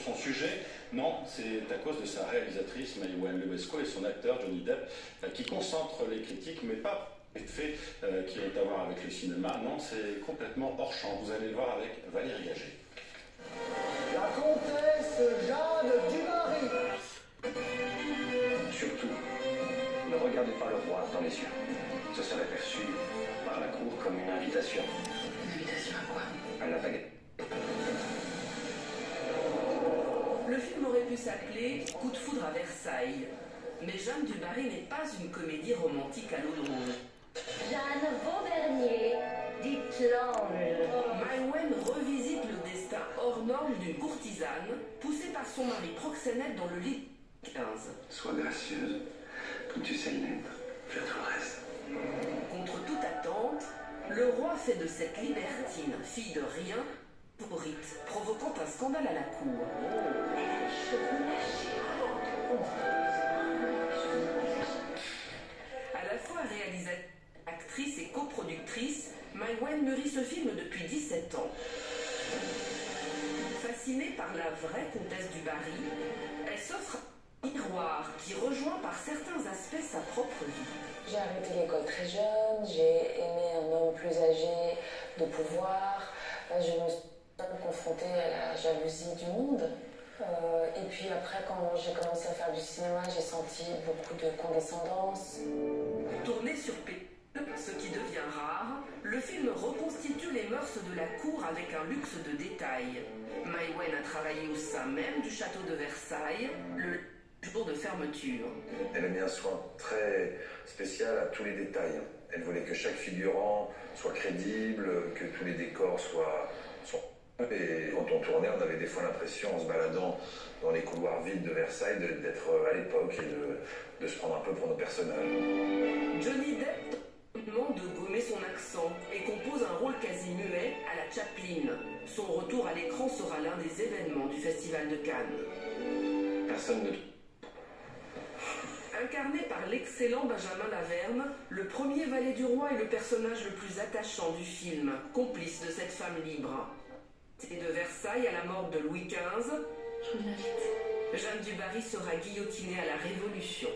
son sujet. Non, c'est à cause de sa réalisatrice Maïwenn Levesco et son acteur Johnny Depp qui concentrent les critiques, mais pas les faits qui ont à voir avec le cinéma. Non, c'est complètement hors champ. Vous allez le voir avec Valérie Gagé. La comtesse Jeanne du Barry. Surtout, ne regardez pas le roi dans les yeux. Ce serait perçu par la cour comme une invitation. Une invitation à quoi? À la baguette. Le film aurait pu s'appeler Coup de foudre à Versailles. Mais Jeanne du Barry n'est pas une comédie romantique à l'eau de rose. Jeanne Vaubernier, dit l'ange. Maïwenn revisite le destin hors norme d'une courtisane poussée par son mari proxénète dans le lit 15. Sois gracieuse, comme tu sais l'être. Fais tout le reste. Contre toute attente, le roi fait de cette libertine, fille de rien, favorite, provoquant un scandale à la cour. À la fois réalisatrice, actrice et coproductrice, Maïwenn mûrit ce film depuis 17 ans. Fascinée par la vraie comtesse du Barry, elle s'offre un miroir qui rejoint par certains aspects sa propre vie. J'ai arrêté l'école très jeune, j'ai aimé un homme plus âgé, de pouvoir. Je me suis confrontée à la jalousie du monde. Et puis après, quand j'ai commencé à faire du cinéma, j'ai senti beaucoup de condescendance. Tourné sur P, ce qui devient rare, le film reconstitue les mœurs de la cour avec un luxe de détails. Maïwenn a travaillé au sein même du château de Versailles, le jour de fermeture. Elle a mis un soin très spécial à tous les détails. Elle voulait que chaque figurant soit crédible, que tous les décors soient... Et quand on tournait, on avait des fois l'impression, en se baladant dans les couloirs vides de Versailles, d'être à l'époque et de se prendre un peu pour nos personnages. Johnny Depp demande de gommer son accent et compose un rôle quasi muet à la Chaplin. Son retour à l'écran sera l'un des événements du Festival de Cannes. Personne ne... Incarné par l'excellent Benjamin Laverne, le premier valet du roi est le personnage le plus attachant du film, complice de cette femme libre. Et de Versailles à la mort de Louis XV, Je vous invite. Jeanne du Barry sera guillotinée à la Révolution.